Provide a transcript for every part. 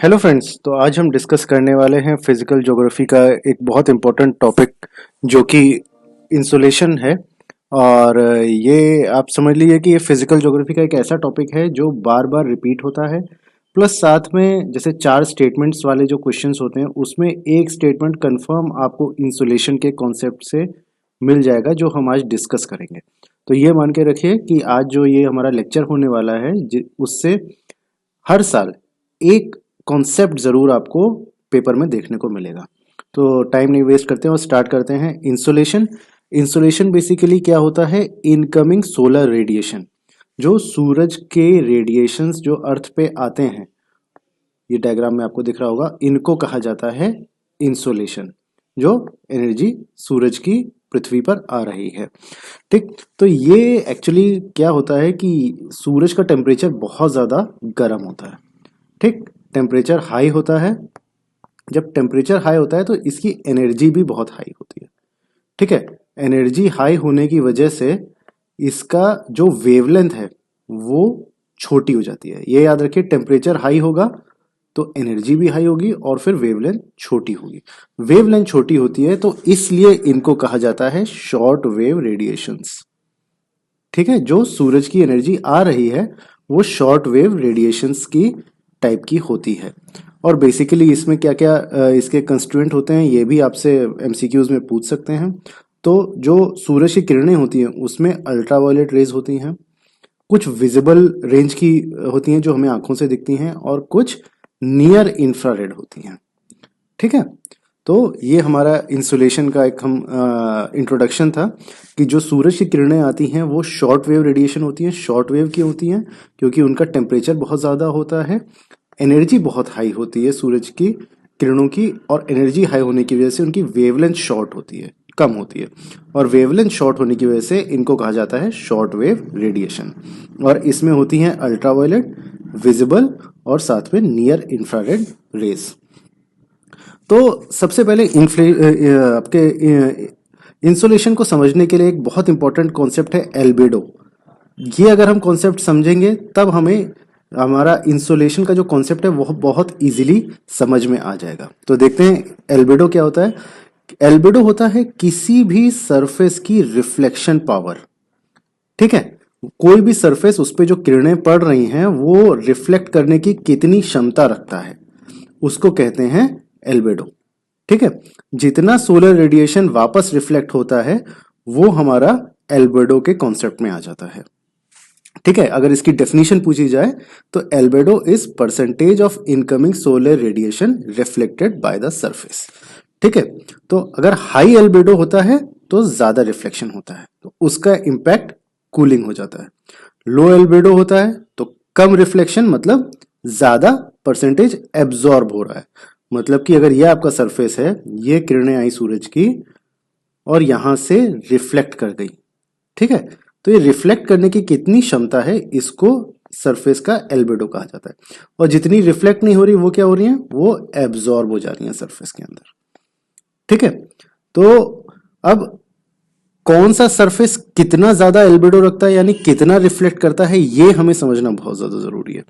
Hello friends. तो आज हम डिस्कस करने वाले हैं फिजिकल ज्योग्राफी का एक बहुत इम्पोर्टेंट टॉपिक जो कि इंसुलेशन है। और ये आप समझ लीजिए कि ये फिजिकल ज्योग्राफी का एक ऐसा टॉपिक है जो बार बार रिपीट होता है। प्लस साथ में जैसे चार स्टेटमेंट्स वाले जो क्वेश्चंस होते हैं उसमें एक स्टेटमेंट कंफर्म आपको इंसुलेशन के कॉन्सेप्ट से मिल जाएगा जो हम आज डिस्कस करेंगे। तो ये मान के रखिए कि आज जो ये हमारा लेक्चर होने वाला है उससे हर साल एक कॉन्सेप्ट जरूर आपको पेपर में देखने को मिलेगा। तो टाइम नहीं वेस्ट करते हैं और स्टार्ट करते हैं। इंसुलेशन इंसुलेशन बेसिकली क्या होता है? इनकमिंग सोलर रेडिएशन, जो सूरज के रेडिएशंस जो अर्थ पे आते हैं, ये डायग्राम में आपको दिख रहा होगा, इनको कहा जाता है इंसुलेशन। जो एनर्जी सूरज की पृथ्वी पर आ रही है, ठीक। तो ये एक्चुअली क्या होता है कि सूरज का टेम्परेचर बहुत ज़्यादा गर्म होता है, ठीक। टेम्परेचर हाई होता है। जब टेम्परेचर हाई होता है तो इसकी एनर्जी भी बहुत हाई होती है, ठीक है। एनर्जी हाई होने की वजह से इसका जो वेवलेंथ है वो छोटी हो जाती है। ये याद रखिए, टेम्परेचर हाई होगा तो एनर्जी भी हाई होगी और फिर वेवलेंथ छोटी होगी। वेवलेंथ छोटी होती है तो इसलिए इनको कहा जाता है शॉर्ट वेव रेडिएशंस, ठीक है। जो सूरज की एनर्जी आ रही है वो शॉर्ट वेव रेडिएशंस की टाइप की होती है। और बेसिकली इसमें क्या क्या इसके कंस्टिट्यूएंट होते हैं ये भी आपसे एमसीक्यूज में पूछ सकते हैं। तो जो सूरज की किरणें होती हैं उसमें अल्ट्रावायलेट रेज होती हैं, कुछ विजिबल रेंज की होती हैं जो हमें आंखों से दिखती हैं, और कुछ नियर इंफ्रारेड होती हैं, ठीक है। तो ये हमारा इंसुलेशन का एक हम इंट्रोडक्शन था कि जो सूरज की किरणें आती हैं वो शॉर्ट वेव रेडिएशन होती हैं। शॉर्ट वेव की होती हैं क्योंकि उनका टेम्परेचर बहुत ज़्यादा होता है, एनर्जी बहुत हाई होती है सूरज की किरणों की, और एनर्जी हाई होने की वजह से उनकी वेवलेंथ शॉर्ट होती है, कम होती है। और वेवलेंथ शॉर्ट होने की वजह से इनको कहा जाता है शॉर्ट वेव रेडिएशन। और इसमें होती हैं अल्ट्रावायलेट, विजिबल और साथ में नियर इंफ्रारेड रेज। तो सबसे पहले आपके इंसुलेशन को समझने के लिए एक बहुत इंपॉर्टेंट कॉन्सेप्ट है एल्बेडो। ये अगर हम कॉन्सेप्ट समझेंगे तब हमें हमारा इंसुलेशन का जो कॉन्सेप्ट है वो बहुत इजीली समझ में आ जाएगा। तो देखते हैं एल्बेडो क्या होता है। एल्बेडो होता है किसी भी सरफेस की रिफ्लेक्शन पावर, ठीक है। कोई भी सरफेस उस पे जो किरणें पड़ रही हैं वो रिफ्लेक्ट करने की कितनी क्षमता रखता है उसको कहते हैं एल्बेडो, ठीक है। जितना सोलर रेडिएशन वापस रिफ्लेक्ट होता है वो हमारा एल्बेडो के कॉन्सेप्ट में आ जाता है, ठीक है। अगर इसकी डेफिनेशन पूछी जाए तो albedo is percentage of incoming solar radiation reflected by the surface, ठीक है। तो अगर हाई एल्बेडो होता है तो ज्यादा रिफ्लेक्शन होता है तो उसका इंपैक्ट कूलिंग हो जाता है। लो एल्बेडो होता है तो कम रिफ्लेक्शन, मतलब ज्यादा परसेंटेज एब्जॉर्ब हो रहा है। मतलब कि अगर ये आपका सरफेस है, ये किरणें आई सूरज की और यहां से रिफ्लेक्ट कर गई, ठीक है। तो ये रिफ्लेक्ट करने की कितनी क्षमता है इसको सरफेस का एल्बेडो कहा जाता है। और जितनी रिफ्लेक्ट नहीं हो रही वो क्या हो रही है, वो एब्जॉर्ब हो जा रही है सरफेस के अंदर, ठीक है। तो अब कौन सा सरफेस कितना ज्यादा एल्बेडो रखता है यानी कितना रिफ्लेक्ट करता है ये हमें समझना बहुत ज्यादा जरूरी है।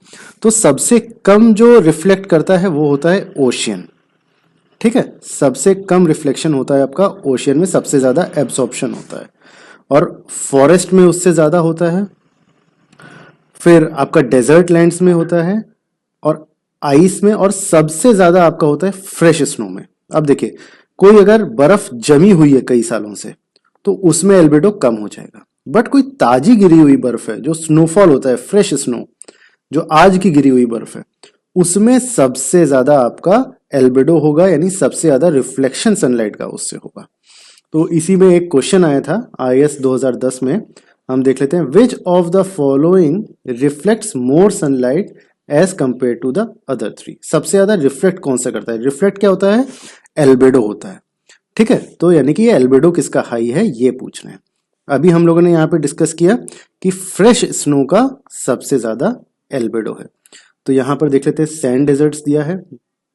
तो सबसे कम जो रिफ्लेक्ट करता है वो होता है ओशियन, ठीक है। सबसे कम रिफ्लेक्शन होता है आपका ओशियन में, सबसे ज्यादा एब्सॉर्प्शन होता है। और फॉरेस्ट में उससे ज्यादा होता है, फिर आपका डेजर्ट लैंड्स में होता है, और आइस में, और सबसे ज्यादा आपका होता है फ्रेश स्नो में। अब देखिए, कोई अगर बर्फ जमी हुई है कई सालों से तो उसमें एल्बेडो कम हो जाएगा। बट कोई ताजी गिरी हुई बर्फ है, जो स्नोफॉल होता है, फ्रेश स्नो, जो आज की गिरी हुई बर्फ है, उसमें सबसे ज्यादा आपका एल्बेडो होगा, यानी सबसे ज्यादा रिफ्लेक्शन सनलाइट का उससे होगा। तो इसी में एक क्वेश्चन आया था आईएएस 2010 में, हम देख लेते हैं। Which of the following reflects more sunlight as compare to the other three. सबसे ज्यादा रिफ्लेक्ट कौन सा करता है? रिफ्लेक्ट क्या होता है? एल्बेडो होता है, ठीक है। तो यानी कि ये एल्बेडो किसका हाई है ये पूछ रहे हैं। अभी हम लोगों ने यहाँ पे डिस्कस किया कि फ्रेश स्नो का सबसे ज्यादा एल्बेडो है। तो यहाँ पर देख लेते हैं, सैंड डेजर्ट्स दिया है,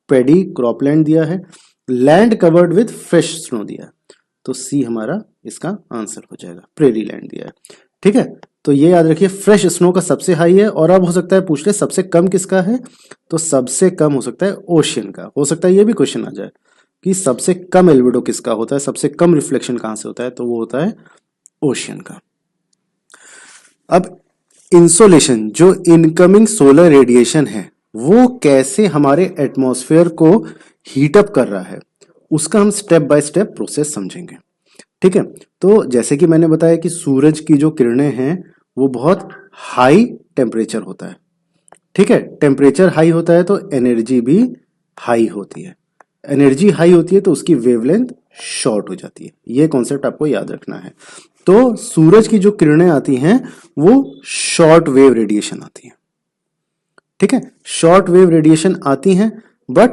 पेडी क्रॉपलैंड दिया है, land covered with fresh snow दिया है। तो सी हमारा इसका आंसर हो जाएगा, प्रेरी लैंड दिया है, ठीक है, तो ये याद रखिए फ्रेश स्नो का सबसे हाई है। और अब हो सकता है पूछ ले सबसे कम किसका है, तो सबसे कम हो सकता है ओशियन का। हो सकता है ये भी क्वेश्चन आ जाए कि सबसे कम एल्बिडो किसका होता है, सबसे कम रिफ्लेक्शन कहाँ से होता है, तो वो होता है ओशियन का। अब इंसोलेशन जो इनकमिंग सोलर रेडिएशन है वो कैसे हमारे एटमॉस्फेयर को हीट अप कर रहा है, उसका हम स्टेप बाय स्टेप प्रोसेस समझेंगे। ठीक है, तो जैसे कि मैंने बताया कि सूरज की जो किरणें हैं वो बहुत हाई टेम्परेचर होता है। ठीक है, टेम्परेचर हाई होता है तो एनर्जी भी हाई होती है। एनर्जी हाई होती है तो उसकी वेवलेंथ शॉर्ट हो जाती है। ये कॉन्सेप्ट आपको याद रखना है। तो सूरज की जो किरणें आती हैं वो शॉर्ट वेव रेडिएशन आती हैं। ठीक है, शॉर्ट वेव रेडिएशन आती हैं, बट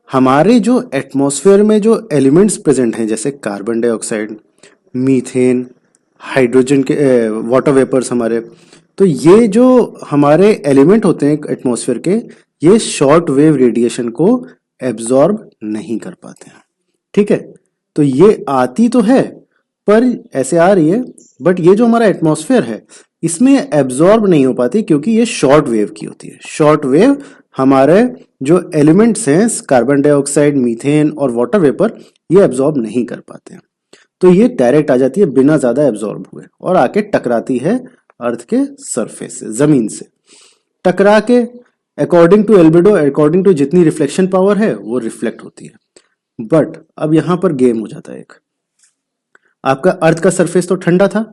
हमारे जो एटमॉस्फेयर में जो एलिमेंट्स प्रेजेंट हैं जैसे कार्बन डाइऑक्साइड, मीथेन, हाइड्रोजन के वाटर वेपर्स हमारे, तो ये जो हमारे एलिमेंट होते हैं एटमॉस्फेयर के, ये शॉर्ट वेव रेडिएशन को एब्जॉर्ब नहीं कर पाते हैं। ठीक है, तो ये आती तो है पर ऐसे आ रही है, बट ये जो हमारा एटमॉस्फेयर है इसमें एब्जॉर्ब नहीं हो पाती क्योंकि ये शॉर्ट वेव की होती है। शॉर्ट वेव हमारे जो एलिमेंट्स हैं कार्बन डाइऑक्साइड, मीथेन और वाटर वेपर, ये एब्जॉर्ब नहीं कर पाते हैं। तो ये डायरेक्ट आ जाती है बिना ज्यादा एब्जॉर्ब हुए और आके टकराती है अर्थ के सरफेस से, जमीन से टकरा के according to albedo, according to जितनी रिफ्लेक्शन पावर है वो रिफ्लेक्ट होती है। बट अब यहां पर गेम हो जाता है एक, आपका अर्थ का सरफेस तो ठंडा था,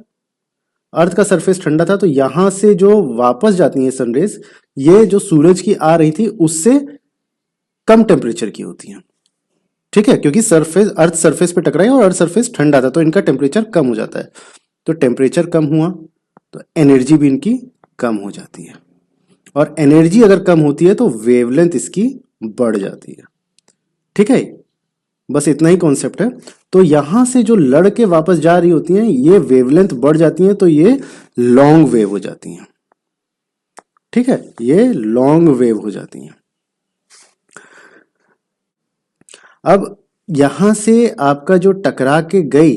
अर्थ का सरफेस ठंडा था, तो यहां से जो वापस जाती है सनरेज, ये जो सूरज की आ रही थी उससे कम टेम्परेचर की होती हैं। ठीक है, क्योंकि सरफेस, अर्थ सरफेस पे टकराई और अर्थ सरफेस ठंडा था तो इनका टेम्परेचर कम हो जाता है। तो टेम्परेचर कम हुआ तो एनर्जी भी इनकी कम हो जाती है, और एनर्जी अगर कम होती है तो वेवलेंथ इसकी बढ़ जाती है। ठीक है, बस इतना ही कॉन्सेप्ट है। तो यहां से जो लड़ के वापस जा रही होती हैं ये वेवलेंथ बढ़ जाती है तो ये लॉन्ग वेव हो जाती हैं। ठीक है, ये लॉन्ग वेव हो जाती हैं। अब यहां से आपका जो टकरा के गई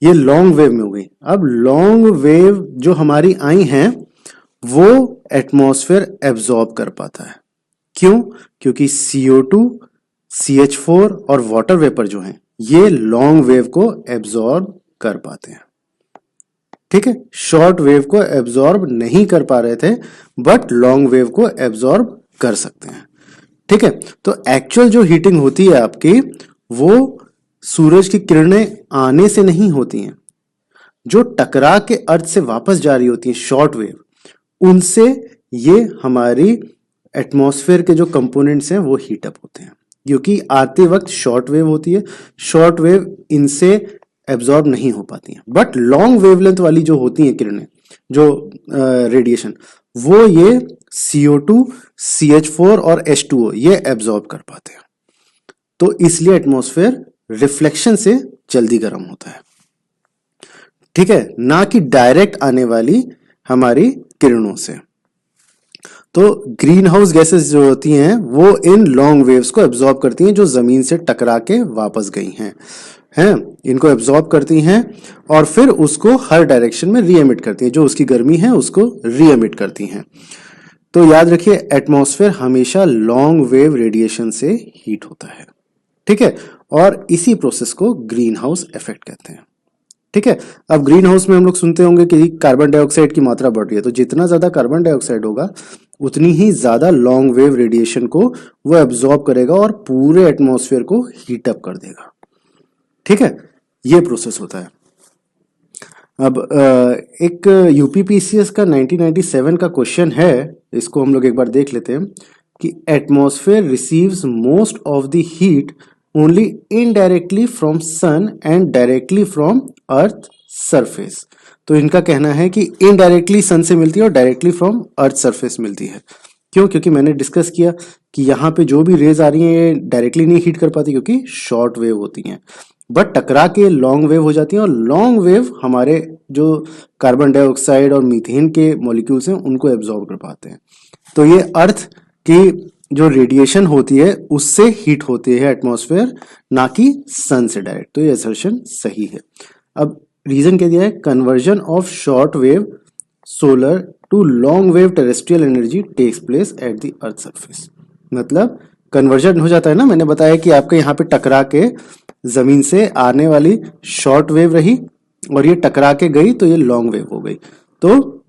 ये लॉन्ग वेव में हो गई। अब लॉन्ग वेव जो हमारी आई हैं वो एटमॉस्फेयर एब्जॉर्ब कर पाता है। क्यों? क्योंकि CO2, CH4 और वाटर वेपर जो हैं ये लॉन्ग वेव को एब्जॉर्ब कर पाते हैं। ठीक है, शॉर्ट वेव को एब्जॉर्ब नहीं कर पा रहे थे बट लॉन्ग वेव को एब्जॉर्ब कर सकते हैं। ठीक है, तो एक्चुअल जो हीटिंग होती है आपकी वो सूरज की किरणें आने से नहीं होती हैं, जो टकरा के अर्थ से वापस जा रही होती हैं शॉर्ट वेव, उनसे ये हमारी एटमॉस्फेयर के जो कंपोनेंट्स हैं वो हीट अप होते हैं। क्योंकि आते वक्त शॉर्ट वेव होती है, शॉर्ट वेव इनसे एब्जॉर्ब नहीं हो पाती हैं, बट लॉन्ग वेवलेंथ वाली जो होती हैं किरणें, जो रेडिएशन, वो ये CO2, CH4 और H2O ये एब्जॉर्ब कर पाते हैं। तो इसलिए एटमॉस्फेयर रिफ्लेक्शन से जल्दी गर्म होता है। ठीक है, ना कि डायरेक्ट आने वाली हमारी किरणों से। तो ग्रीन हाउस गैसेस जो होती हैं वो इन लॉन्ग वेव्स को एब्जॉर्ब करती हैं जो जमीन से टकरा के वापस गई हैं, इनको एब्जॉर्ब करती हैं और फिर उसको हर डायरेक्शन में री एमिट करती हैं, जो उसकी गर्मी है उसको री एमिट करती हैं। तो याद रखिए एटमॉस्फेयर हमेशा लॉन्ग वेव रेडिएशन से हीट होता है। ठीक है, और इसी प्रोसेस को ग्रीन हाउस इफेक्ट कहते हैं। ठीक है, अब ग्रीन हाउस में हम लोग सुनते होंगे कि कार्बन डाइऑक्साइड की मात्रा बढ़ रही है, तो जितना ज्यादा कार्बन डाइऑक्साइड होगा उतनी ही ज्यादा लॉन्ग वेव रेडिएशन को वो एब्जॉर्ब करेगा और पूरे एटमॉस्फेयर को हीट अप कर देगा। ठीक है, ये प्रोसेस होता है। अब एक यूपीपीसीएस का 1997 का क्वेश्चन है, इसको हम लोग एक बार देख लेते हैं कि atmosphere receives most of the heat only indirectly from sun and directly from earth surface. तो इनका कहना है कि इनडायरेक्टली सन से मिलती है और डायरेक्टली फ्रॉम अर्थ सरफेस मिलती है। क्यों? क्योंकि मैंने डिस्कस किया कि यहाँ पे जो भी रेज आ रही हैं ये डायरेक्टली नहीं हीट कर पाती क्योंकि शॉर्ट वेव होती हैं, बट टकरा के लॉन्ग वेव हो जाती हैं और लॉन्ग वेव हमारे जो कार्बन डाइऑक्साइड और मीथेन के मॉलिक्यूल्स हैं उनको एब्जॉर्ब कर पाते हैं। तो ये अर्थ की जो रेडिएशन होती है उससे हीट होती है एटमॉस्फेयर, ना कि सन से डायरेक्ट। तो ये असर्शन सही है। अब रीजन क्या दिया है, conversion of short wave solar to long wave terrestrial energy takes place at the earth surface. मतलब कन्वर्जन हो जाता है ना, मैंने बताया कि आपके यहाँ पे टकरा के जमीन से आने वाली शॉर्ट वेव रही और ये टकरा के गई तो ये लॉन्ग वेव हो गई। तो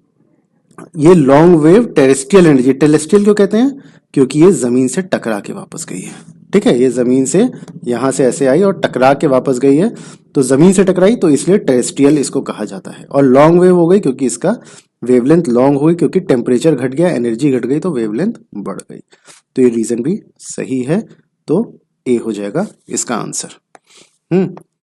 ये long wave terrestrial energy, terrestrial क्यों कहते हैं, क्योंकि ये जमीन से टकरा के वापस गई है। ठीक है, ये जमीन से यहां से ऐसे आई और टकरा के वापस गई है, तो जमीन से टकराई तो इसलिए टेरेस्ट्रियल इसको कहा जाता है। और लॉन्ग वेव हो गई क्योंकि इसका वेवलेंथ लॉन्ग हुई, क्योंकि टेम्परेचर घट गया, एनर्जी घट गई तो वेवलेंथ बढ़ गई। तो ये रीजन भी सही है, तो ए हो जाएगा इसका आंसर।